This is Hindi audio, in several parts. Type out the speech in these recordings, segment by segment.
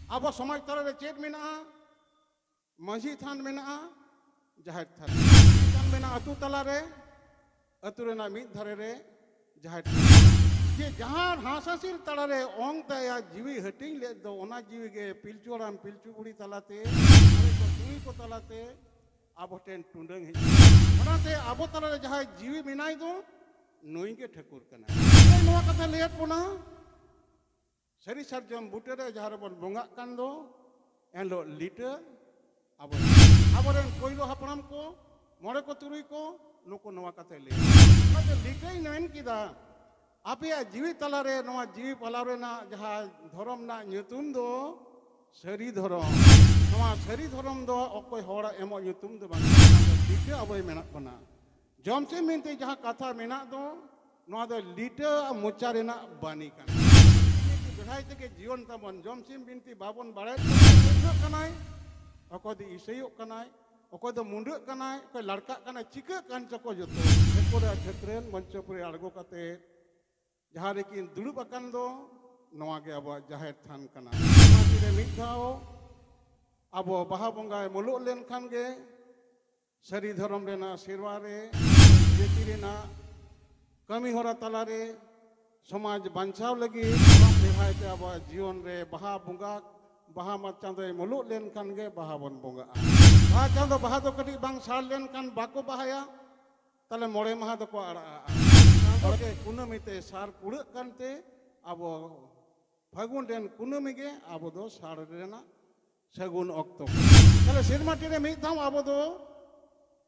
Abo samaj tala re chet mena, manji than mena, jahat than. Than mena atu tala re, atu re na mid dhare re, jahat than. Je jahan hasasil tala re ong ta ya jiwi hating le do ona jiwi ge pilchu ram pilchu budi tala te, are ko tui ko tala te, abo ten tundang he. Ona te abo tala re jahai jiwi menai do, noi ge thakur kana. Noa kata lihat puna. Sari sarjam butere jahar bon bongak kan do enlo liter aboren koilo hapram ko more ko turui ko nuko noa kate le kate likai nain kida apia jiwi talare noa jiwi palare na jaha dhorom na nyutum do sari dhorom noa sari dhorom do okoi hora emo nyutum do bang liter aboy menak bana jomse mente jaha katha menak do noa do liter mocha rena bani kan Berhai teke jion tabon jomsim binti babon barat munduk kanai oko di isayuk kanai oko do munduk kanai ko ladka kanai chika kan choko joto ekore khetren manchopure argo kate jahare kin dulub akan do noa ge abo jaher than kana mati re mid dhao abo baha bonga muluk len khan ge sari dhorom rena sirwa re jeti rena kami hora talare समाज बंचाव लगी निभाए ते अब जीवन रे बहा बुंगा बहा मत चांदो मुलुक लेन कान गे बहा बन बुंगा बहा चांदो बहा दो कटी बांग साल लेन कान बाको बहाया तले मोड़े महा दो को आड़ा चांदो के कुनमी ते सार कुड़क कानते अब फागुन लेन कुनमी गे अब दो सार रेना सगुन ऑक्टो तले सिरमाटी रे मिद धाम अब दो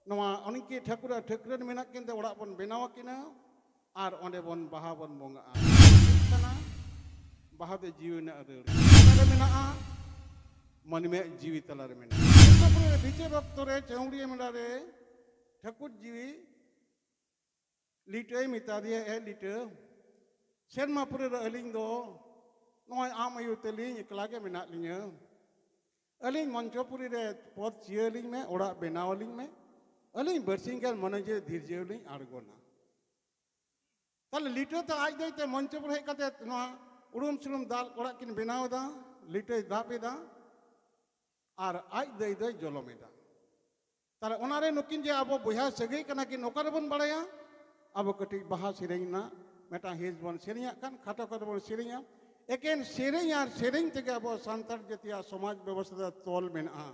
नवा अनिकी ठाकुरा ठाकुरन मेना किनते ओड़ा बन बेनावा किना আর onde bon baha bon bonga kana baha de jiwi na adeur tala mena a mani me jiwi tala re mena tapore biche baktore chaudi mela re Thakur jiwi lite mitadia e lite serma pure re aling do noi amayu teling ekla ge mena linya aling manchopuri re pot chieling me ora benawaling me aling bersinggal manaje dhirjeling argona ताले लिटर तो आज दे ते मंच पर है कते नवा उड़ुम सुरुम दाल कोड़ा किन बनाव दा लिटर दापे दा आर आज दे दे जलमे दा ताले ओनारे नुकिन जे आबो बोया सगई कना कि नोकर बन बड़ाया आबो कटी बहा सिरेंग ना मेटा हेज बन सिरिया कान खाटो कर बन सिरिया एकेन सिरेंग यार सिरेंग ते आबो सांतर जतिया समाज व्यवस्था तोल मेना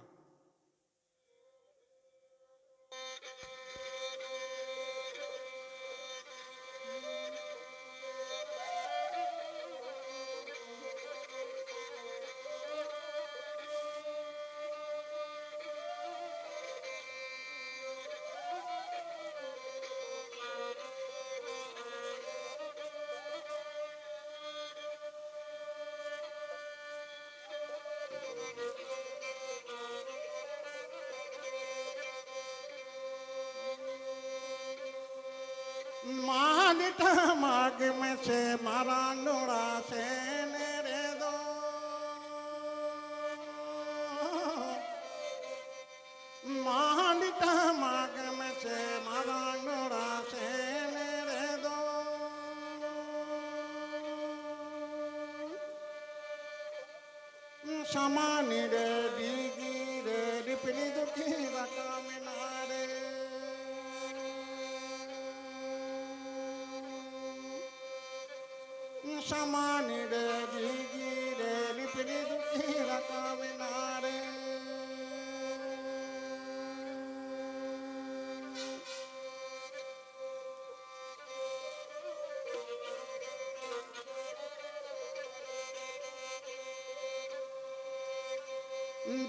मालिटा माग में से मारा नोड़ा से नेरे दो मालिटा माग में से मारा नोड़ा से नेरे दो समानी रे डीगी रे रिपली दुखी रका मिनारे समानी रे डीगी रे रिपली दुखी रका मिनारे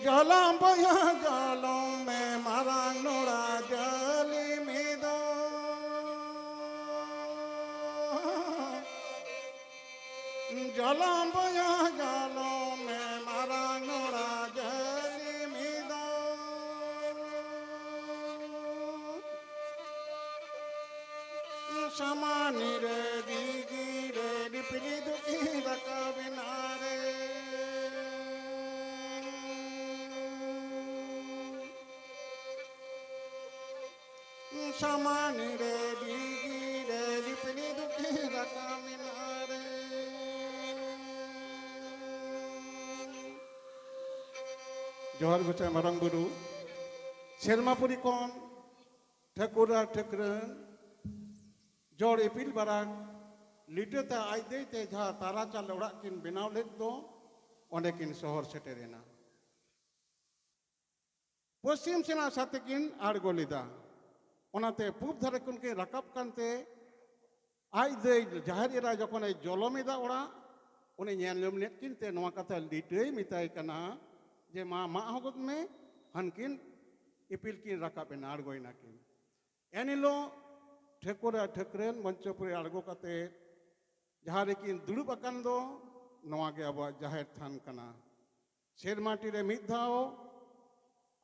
जलम बया जलम में मारा नोड़ा जली में दो जलम बया जलम में मारा नोड़ा जली में दो समानी रे दीगी रे डिपली दुखी रका बिनारे समानी रे दीगी रे डिपली दुखी रका बिनारे जोहार गोसाई मारांग बुरु सेरमापुरी कौन ठकुरा ठकुरन जोड़ इपिल बाराग लिटते आज देते जहाँ तारा चाल उड़ा किन बनाव लेत दो ओंडे किन शहर सेटेरेना पश्चिम सेना साथे किन आड़गो लेदा ओनाते पूब धारे कुन के रकाब कानते आज दे जाहिर एरा जखन ए जलमेदा उड़ा उन्हें ñeलम नेत किन ते नवा कथा लिटई मिताय कना जे मा मा हगत में हनकिन इपिल किन रकाब एना आड़गोयना किन एनिलो ठकुरा ठकुरन मंचपुरी आड़गो कते जहाँ रेकिन दुड़ुब अकान दो नवा गे अब जाहिर थान कना सेरमाटी रे मिद धाव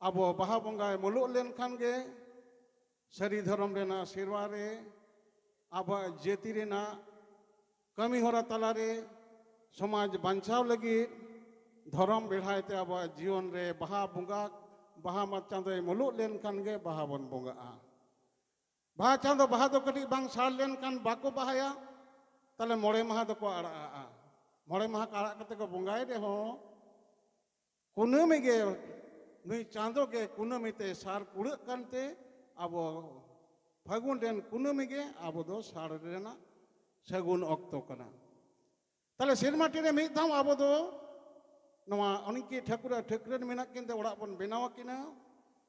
अब बाहा बंगाय मुलुक लेन खान गे सरी धर्म रेना सेरवा रे अब जेती रेना कमी होरा तला रे समाज बांचाव लगी धर्म बेढ़ाते अब जीवन रे बाहा बंगा बाहा मा चांदो मुलुक लेन खान गे बाहा बन बंगा बाहा चांदो बाहा दो कटी बांग साल लेन खान बाको बाहाया ताले मोड़े माह दो को आड़ा मोड़े माह का आड़ा कते को बंगाय रे हो कुनमी गे नुई चांदो गे कुनमी ते सार कुड़ कानते अब फागुन रेन कुनमी गे अब दो सार रेना सगुन अक्तो कना ताले सेरमाटी रे मिद धाम अब दो नवा अनिकी ठकुरा ठकुरन मेना किनते ओड़ा बन बेनाव किना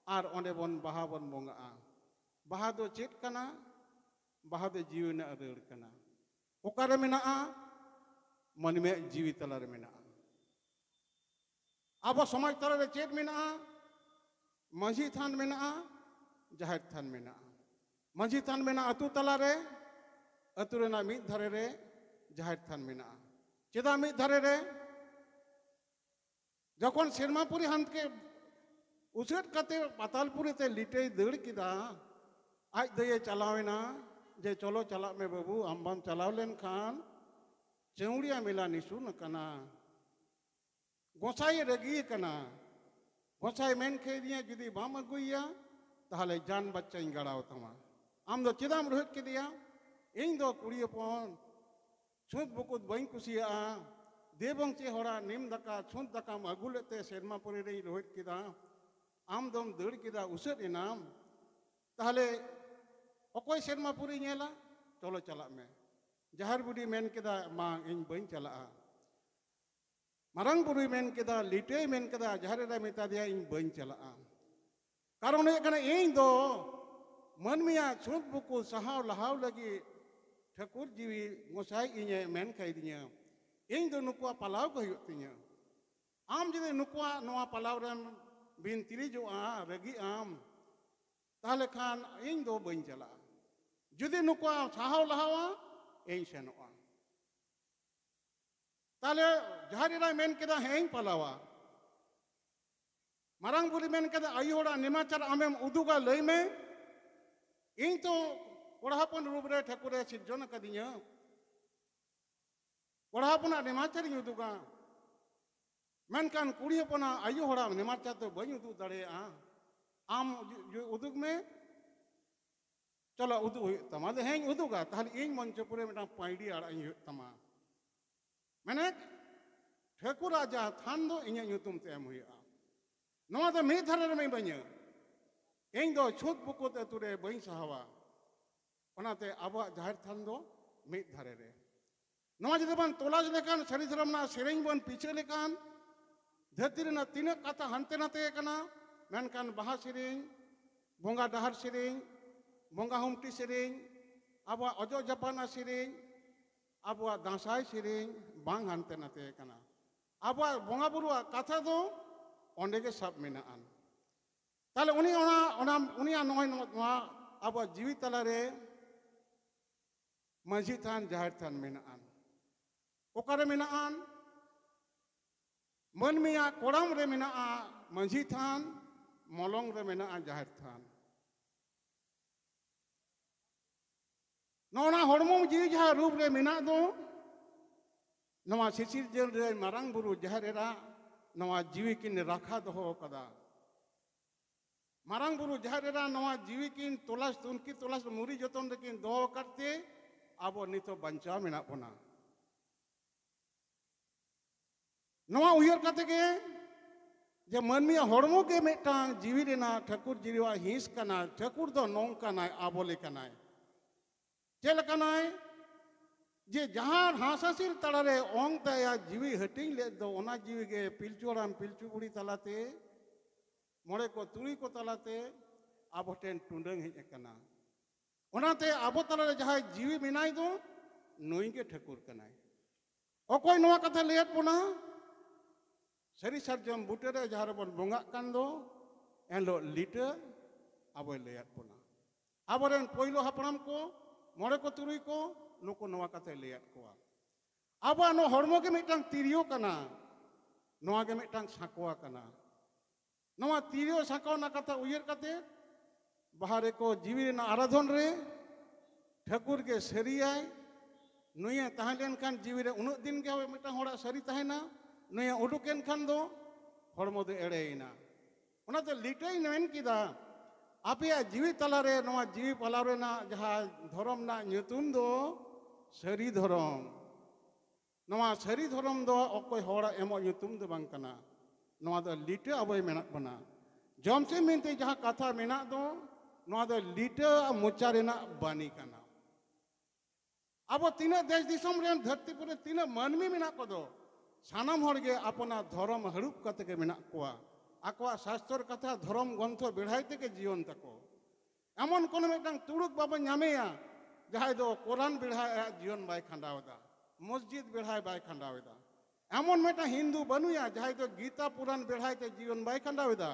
आर ओंडे बन बाहा बन बंगा बाहा दो चेत कना बाहा दो जीवन अदर कना ओकारे मेना मनमे जीवी तलारे मेना अब समाज तलारे चेत मेना माझी थान मेना जाहिर थान मेना माझी थान मेना अतु तलारे अतु रेना मिद धारे रे जाहिर थान मेना चेदा मिद धारे रे जखन सेरमापुरी हांत के उसेट कते पातालपुरी ते लिटे दड़ किदा आज दये चलावेना जे चलो चला में बाबू आम चलाव लेन खान चौड़िया मेला निशुन कना गोसाई रगी कना गोसाई मेन खे दिया जुदी बाम अगुइया ताहले जान बच्चा गड़ाव तमा आम दो चिदाम रोहित के दिया इन दो कुड़ी पन छुत बुकुत बई कुसिया देवंशी होड़ा निम दका छुत दका अगु लेते सेरमापुरी रे रोहित किदा आम दम दड़ किदा उसेट इनाम ताहले अकोय सेरमापुरी नेला चलो चला में जहार बुढ़ी मेन केदा मा इन बई चला मारंग बुढ़ी मेन केदा लिटे मेन केदा जहार रे मेता दिया इन बई चला कारण इन दो मनमिया छुत बुकु सहाव लहाव लगी ठकुर जीवी गोसाई इने मेन खाई दिया इन दो नुकुआ पलाव को हुतिया आम जदे नुकुआ नवा पलाव रन बिन तिरिजो रगी आम ताहले खान इन दो बई चला जुदी नुकुआ सहाव लहावा इन सेनोआ ताले जहारीरा मेन केदा हें पलावा मारंग बुरी मेन केदा आयुड़ा निमाचर आमेम उदुगा लई में इन तो कोड़ापन रूप रे ठकुरे सिर्जन कदिया कोड़ापना निमाचर उदुगा मेनकान कुड़ी हपना आयु होड़ा निमाचर तो बई उदु दड़े आम उदुग में चलो उदु तमा दे हें उदुगा ताहले इन मंचपुरे में पाइडी आड़ा तमा मैंने ठकुरा जा थान दो इnya nyutum te em huya नवा दो मी धरे में बई इन दो छुत बुकुत अतुरे बई सहावा ओनाते अब जाहिर थान दो मी धरे रे नवा जदि बन तोलाज लेकान सरी धर्म ना सेरेंग बन पीछे लेकान धरती रेना तीना कथा हंते नाते कना मेनकान बाहा सेरेंग बोंगा डहार सेरेंग बोंगा हुमटी सेरेंग अब अजो जपाना सेरेंग अब दासाई सेरेंग बांग हंते नाते कना अब बोंगा बुरुआ कथा दो ओंडे के सब मेनान ताले उनी ओना ओना उनी नोय नोआ अब जीवी तला रे माझी थान जाहिर थान मेनान ओकारे मेनान मनमिया कोड़ाम रे मेना माझी थान मलंग रे मेना जाहिर थान नोना हड़मो जीवी जहाँ रूप रे मेना दो नवा सिसिर जेल रे मारंग बुरु जाहिर एरा नवा जीवी किन राखा दो कदा मारंग बुरु जाहिर एरा नवा जीवी किन तोलाश उनकी तोलाश मुरी जतन किन दो करते अब नितो बंचा मेना बना नवा उयर कते के जे मानमिया हड़मो के मिटांग जीवी रेना ठाकुर जीवा हिंस कना ठाकुर दो नोंग कनाय आबोले कनाय चेल कनाय जे जहां हासासिल तलारे ओंग तया जीवी हटिंग ले दो ओना जीवी के पिलचुराम पिलचु बुड़ी तलाते मोड़े को तुड़ी को तलाते आबो टेन टुंडंग हेज कना ओनाते आबो तलारे जहां जीवी मिनाय दो नोई के ठाकुर कनाय अकोय नोआ कथा लेट बोना सरी सरजम बुटेरे जहां बन बोंगा कान दो एनलो लिटर आबो लेट बोना आबोरेन पहिलो हापराम को मोड़े को तुड़ी को नुको नोआ कथा लेट कोआ आबो नो हड़मो के मिटांग तिरियो कना नोआ के मिटांग साकोआ कना नोआ तिरियो साको ना कथा उयर कते बाहरे को जीवी ना आराधन रे ठाकुर के सरियाय नुया तहलेन खान जीवी रे उनु दिन के मिटांग होड़ा सरी तहना नुया उडुकेन खान दो हड़मो दो एड़ेइना ओनाते लिटाई नेन किदा आपेया जीवी तलारे नोआ जीवी पलारे ना जहां धर्म ना ᱧᱩᱛᱩᱢ दो सरी धर्म नोआ सरी धर्म दो अकोय होड़ा एमो ᱧᱩᱛᱩᱢ दो बांग कना नोआ दो लिटा अबय मेना बना जमसे मिनते जहां कथा मेना दो नोआ दो लिटा मोचा रेना बानी कना अब तीना देश दिसम रेन धरती पुरे तीना मानमी मेना को दो सानाम होड़गे अपना धर्म हड़ुप कते के मेना कोआ आकवा शास्त्र कथा धर्म ग्रंथ बेढ़ाइते के जीवन तको एमन कोनो मिटांग तुड़ुक बाबा ᱧᱟᱢᱮᱭᱟ जहां दो कुरान बेढ़ाय जीवन बाय खंडावदा मस्जिद बेढ़ाय बाय खंडावदा एमन मिटांग हिंदू बनुया जहां दो गीता पुराण बेढ़ाइते जीवन बाय खंडावदा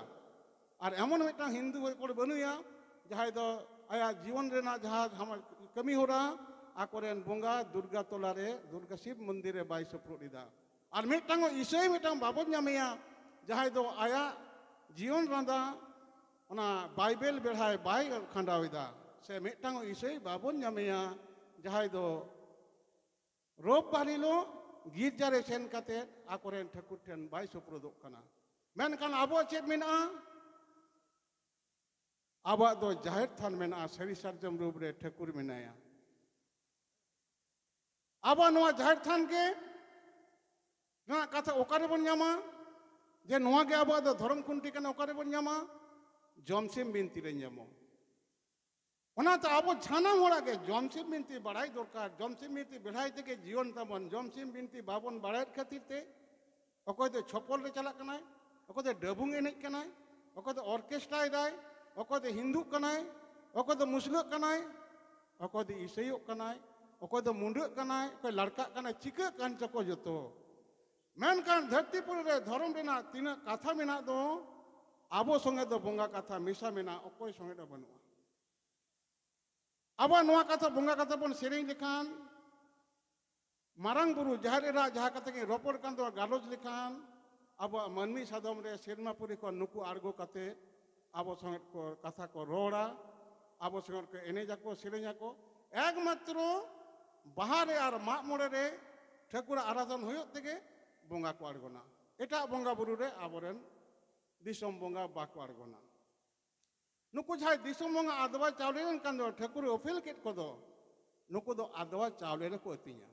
और एमन मिटांग हिंदू को बनुया जहां दो आया जीवन रेना जहां हम कमी होरा आकोरेन बोंगा दुर्गा तोलारे दुर्गा शिव मंदिर रे बाय सप्रोदिदा और मिटांग ईसई मिटांग बाबो ᱧᱟᱢᱮᱭᱟ जहां दो आया जीवन रांदा ओना बाइबल बेढ़ाय बाय खंडावदा से मिटांग ईसई बाबो ᱧᱟᱢᱮᱭᱟ जहां दो रोब बारिलो गिरजा रे सेन कते आकोरेन ठाकुर ठेन बाय सप्रोदोग कना मेनखान आबो चेद मेना आबो दो जाहिर थान मेना सरी सरजम रूप रे ठाकुर मेनाया आबो नोआ जाहिर थान के ना कथा ओकारे बन ᱧᱟᱢᱟ जे नोआ के आबो दो धर्म कुंटी कना ओकारे बन ᱧᱟᱢᱟ जमसिम बिनती रे ᱧᱟᱢो ओनाते आबो छाना मोड़ा के जमसिम बिनती बड़ाई दरकार जमसिम बिनती बेढ़ाई ते के जीवन तबन जमसिम बिनती बाबन बड़ाई खातिर ते अकोय दो छपल रे चला कनाय अकोय दो डबुंग एनेज कनाय अकोय दो ऑर्केस्ट्रा दाय अकोय दो हिंदू कनाय अकोय दो मुस्लिम कनाय अकोय दो ईसाई कनाय अकोय दो मुंडा कनाय अकोय लड़का कनाय चिका कान चको जतो मेनकान धरती पुर रे धर्म रेना तीना कथा मेना दो आबो संगे दो बोंगा कथा मिसा मेना अकोय संगे दो बनुआ अब नोआ कथा बोंगा कथा बन सेरें लेखान मारांग बुरु जहां एरा जहां कथा के रोपड़ कान दो गालोज लेखान अब मनमी सादम रे सेरमापुरी को नुकु आड़गो कते आबो संगे को कथा को रोड़ा आबो संगे को एनेजा को सेरेंजा को एकमात्र बाहरे और माग मोड़े रे ठाकुर आराधन होयो तेगे बोंगा को आड़गोना एटा बोंगा बुरु रे आबोरेन दिसम बोंगा बाको आड़गोना नुकु जहां दिसम बोंगा आदवा चावले कान दो ठाकुर ओफेल केट को दो नुकु दो आदवा चावले रे को अतिया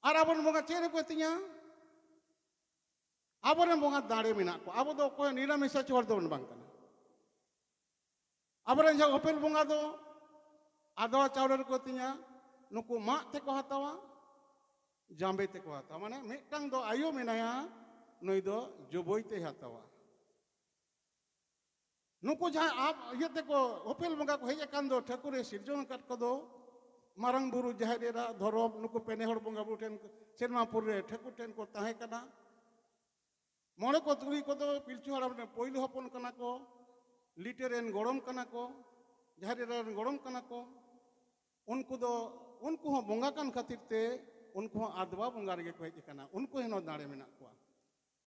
और आबोन बोंगा चेरे को अतिया आबोरेन बोंगा दाड़े मेना को आबो दो कोई निरामिषा चोर दो बांग कना आबोरेन जहां ओफेल बोंगा दो आदवा चावले रे को अतिया नुकु मा ते को हतावा जाम्बे ते को हतावा माने मिटांग दो आयो मेनाया नई दो जोबोई ते हतावा नुकु जहां आप ये को ओपेल बंगा को हेज कान दो ठाकुर सिरजन काट को दो मारंग बुरु जहां एरा धरम नुकु पेने हड़ बंगा बुरु ठेन सेरमापुर रे ठाकुर ठेन को ताहे कना मोड़े को तुरी को दो पिलचु हड़ाम ने पहिलो हपन कना को लिटरेन गरम कना को जहां एरा गरम कना को उनको दो उनको बंगा कान खातिर ते उनको आदवा बंगा रे को हेज कना उनको हेनो दाड़े मेना को